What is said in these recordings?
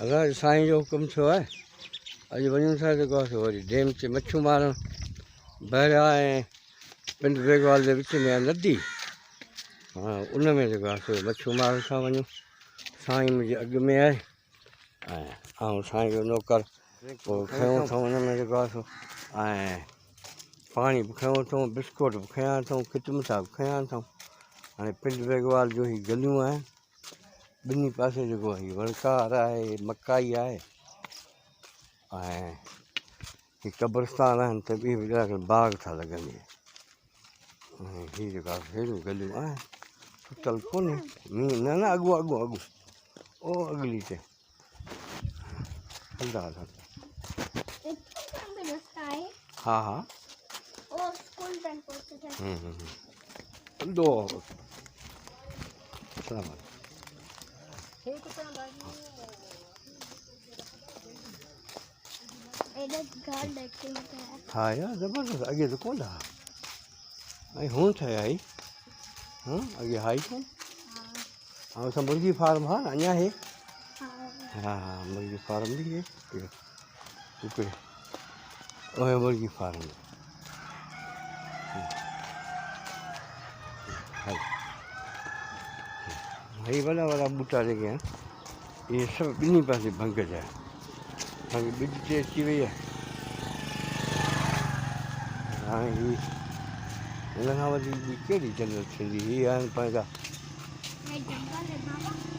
अगरि साईं जो हुकुम थियो आहे अॼु वञूं था जेको आहे वरी डेम ते मच्छियूं मारणु बहिरिया ऐं पिंड बेगवाल जे विच में आहे नदी हा उन में जेको आहे मच्छियूं मारण था वञूं साईं मुंहिंजे अॻु में आहे ऐं आउं साईं जो नौकर पोइ खयूं अथऊं उन में जेको आहे ऐं पाणी बि खयूं अथऊं बिस्कुट बि खयां अथऊं खिचमिठा बि खयां अथऊं हाणे पिंड बेगवाल जो ही गलियूं आहिनि ॿिन्ही पासे जेको आहे वणकार आहे मकाई आहे ऐं ही क़ब्रस्तान आहिनि त ॿी बि ॾाढा बाग़ था लॻनि ऐं हीअ जेका अहिड़ियूं गलियूं आहिनि सुतल कोन्हे मींहुं न न अॻो अॻो अॻो ओ अॻिली ते हलंदा हलंदा हा हा दो हाँ यार ज़बरदस्त अॻे त कोन हा ऐं हूं ठहिया आई हाँ अॻे हाई कोन ऐं असां मुर्गी फार्म हा न अञा हे हा हा मुर्गी फार्म बि हे हिकिड़े ओहे मुर्गी फार्म हे वॾा वॾा बूटा जेके आहिनि इहे सभु ॿिन्ही पासे भंग जा आहिनि भंग ॿिज ते अची वई आहे हाणे ही हिन खां वधीक ॿी कहिड़ी जंगल थींदी हीअ आहिनि पंहिंजा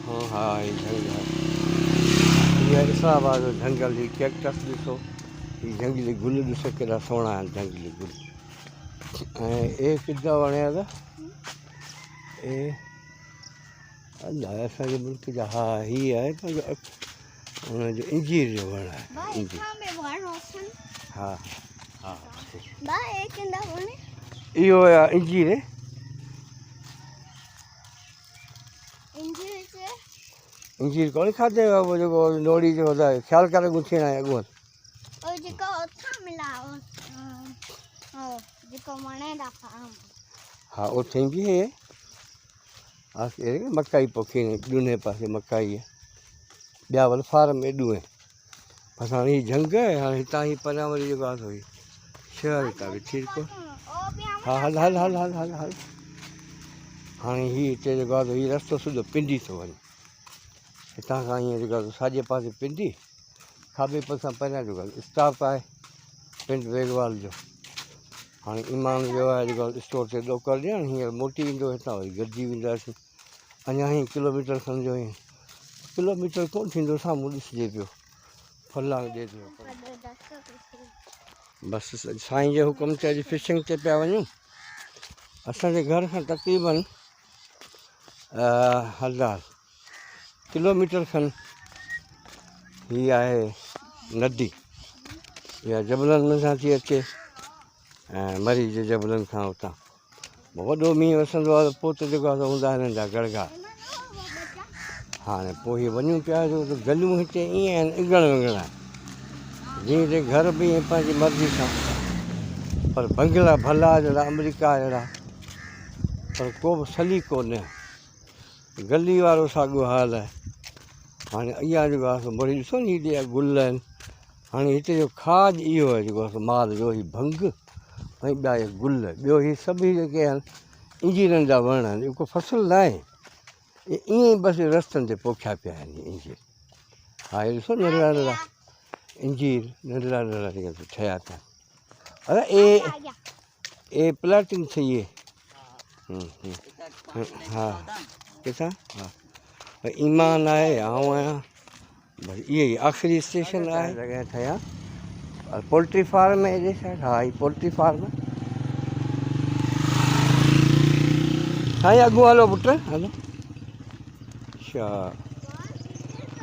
हा हा ही जंगल हीअ इस्लामाबाद जो जंगल ही कैक्टस ॾिसो ही जंगली गुल ॾिसो केॾा सुहिणा आहिनि जंगली गुल ऐं ए किथा वणिया त ए अलाए असांजे मुल्क जा हा हीअ आहे पंहिंजो हुनजो इंजीर जो वण आहे हा हा इहो आहे इंजीर इंजीर कोन खाधे उहो जेको लोड़ी जो ख़्यालु करे गुथियण आहे अॻो हा उते बि हे मकाई पोखी ॾूने पासे मकाई आहे ॿिया वरी फार्म एॾूं आहिनि असां हीअ झंग आहे हाणे हितां ही परियां वरी जेको आहे शहर हितां बि ठीकु हा हल हल हल हल हल हल हाणे हीअ हिते जेको आहे हीअ रस्तो सिधो पिंडी थो वञे हितां खां हीअं जेको आहे साॼे पासे पिंडी खाॿे पासां परियां जेको आहे स्टॉप आहे पिंड बेगवाल जो हाणे ईमान जो आहे जेको स्टोर ते ॾोकर ॾियणु हींअर मोटी ईंदो हितां वरी गॾिजी वेंदासीं अञा ही किलोमीटर सम्झो ही किलोमीटर कोन थींदो साम्हूं ॾिसिजे पियो फलांग ॾिए पियो बसि साईं जे हुकुम ते अॼु फिशिंग ते पिया वञूं असांजे घर खां तक़रीबन हज़ार किलोमीटर खनि हीअ आहे नदी इहा जबलनि मथां थी अचे ऐं मरी जे जबलनि खां उतां वॾो मींहुं वसंदो आहे त पोइ त जेको आहे हूंदा आहिनि नंढा गड़गा हाणे पोइ हीअ वञूं पिया जो त गलियूं हिते ईअं आहिनि इगड़ विगड़ आहिनि जीअं त घर बि ईअं पंहिंजी मर्ज़ी सां पर बंगला भला जहिड़ा अमरीका जहिड़ा पर को बि सलीक़ो न गली वारो साॻियो हाल आहे हाणे इहा जेको आहे मुड़ी ॾिसो नी हेॾे गुल आहिनि हाणे हिते जो खाज इहो आहे जेको आहे माल जो ही भंग ऐं ॿिया इहे गुल ॿियो हीअ सभई जेके आहिनि इंजीरनि जा वण आहिनि इहो को फसल न आहे ईअं ई बसि रस्तनि ते पोखिया पिया आहिनि इंजीर हा हे ॾिसो नंढड़ा नंढड़ा इंजीर नंढड़ा नंढड़ा जेके ठहिया पिया अरे ए प्लाटिंग चाहिए हा किथां हा ईमान आहे आऊं आहियां बसि इहे ई आख़िरी स्टेशन आहे जॻह ठहिया पोल्ट्री फार्म आहे हेॾे साइड हा ही पोल्ट्री फार्म साईं अॻु हलो पुट हलो अच्छा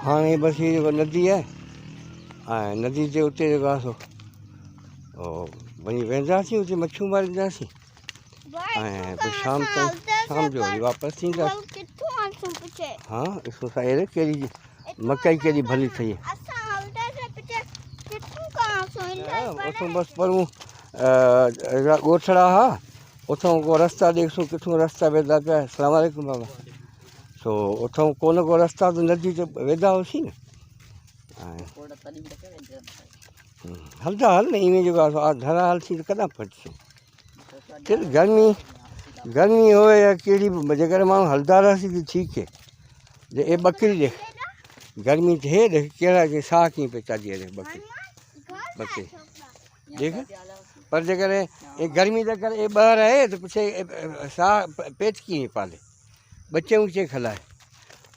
हाणे बसि हीअ जेको नदी आहे ऐं नदी ते उते जेको आहे सो वञी वेंदासीं उते मच्छियूं मारींदासीं ऐं पोइ शाम ताईं शाम जो वरी वापसि थींदासीं हा ॾिसो साईं कहिड़ी मकई केॾी भली अथई उतां बसि परूं ॻोठड़ा हा उतां को रस्ता ॾिसूं किथां रस्ता वेंदा पिया अस्सलाम वालेकुम बाबा सो उतां को न को रस्ता त नदी ते वेंदा हुआसीं न हलदा हल न इवें जेको आहे धरा हलसी त कॾहिं फटसी फिर गर्मी होवे या कहिड़ी बि जेकर माण्हू हलदा रहसी त ठीकु है जे ए बकरी देख गर्मी थिए देख कहिड़ा के साह कीअं पे चाढ़ी देख बकरी देख पर जेकर ए गर्मी जे करे ए ॿाहिरि आहे त पुछे साह पेट कीअं पाले बच्चे उचे खलाए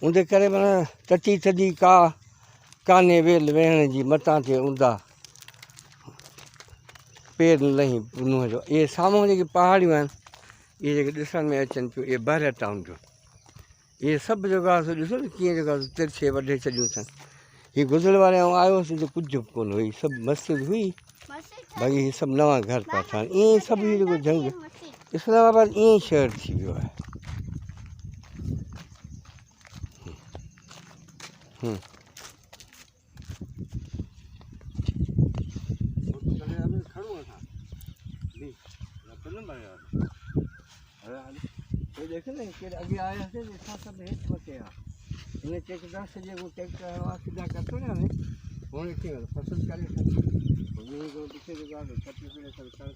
उनजे करे माना टटी थधी कान्हे वेल वेहण जी मथां थिए ऊंधा पेर लही नुंहं जो इहे साम्हूं जेके पहाड़ियूं आहिनि इहे जेके ॾिसण में अचनि पियूं इहे बहरिया टाउन जो इहे सभु जेको आहे सो ॾिसो न कीअं जेको आहे तिरछे वढे छॾियूं अथनि हीअ गुज़र वारे ऐं आयो हुउसि त कुझु बि कोन हुई सभु मस्जिद हुई बाक़ी हीअ सभु नवां घर पिया ठहनि ईअं ई सभु इहो जेको जंग इस्लामाबाद ईअं ई शहर थी वियो आहे देखे ना कि अगे आया से सब हेठ मथे आ इन्हें चेक दा से जे वो ट्रैक्टर हवा सीधा करतो ने होने के फसल करे ये को पीछे जो आ कटी पे सरकार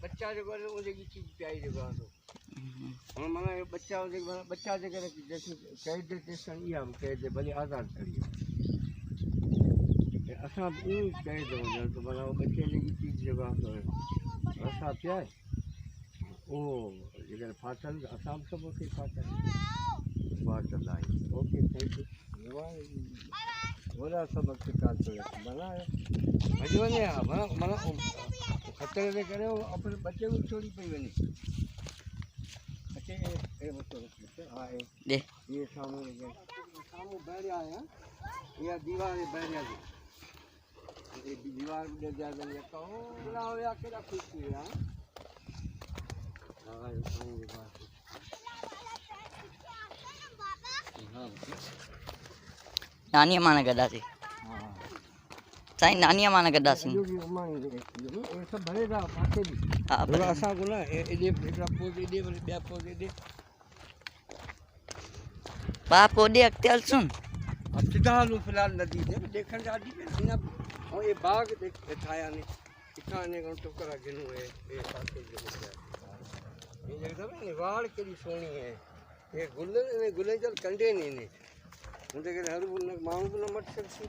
बच्चा जो चीज प्याई जो माना बच्चा बच्चा जैसे कैद स्टेशन इहा कैद भले आज़ाद करी असां ईअं कैद हुजनि त माना बच्चे जी चीज जेको आहे असां पियाए उहो जेकर फाथल असां बि सभु खे फाथल फाथल आहे ओके थैंक यू वॾा सभु कान थो माना भॼी वञे हा माना खतरे जे करे अपने बच्चे को छोड़ी पई वञे बच्चे ये सामूं बहरिया आया या दीवार बहरिया जी ये दीवार में जा गया तो बड़ा होया केड़ा खुश हुआ हां ये सामूं के पास हां नानी माने गदा थी साईं नानी माने गदा सी ये सब भरेगा पासे भी हां असा को ना एडे एकरा पोज एडे बया पोज एडे बाप ओडे अक्तल सुन अब सीधा लो फिलहाल नदी दे देखण जादी ना और ये बाग देख ठाया ने इखाने को टुकड़ा गिनो है ये पासे जो ये एकदम ने वाड़ केडी सोनी है ये गुल जल कंडे ने ने उनके हर माण्हू न मट सकसी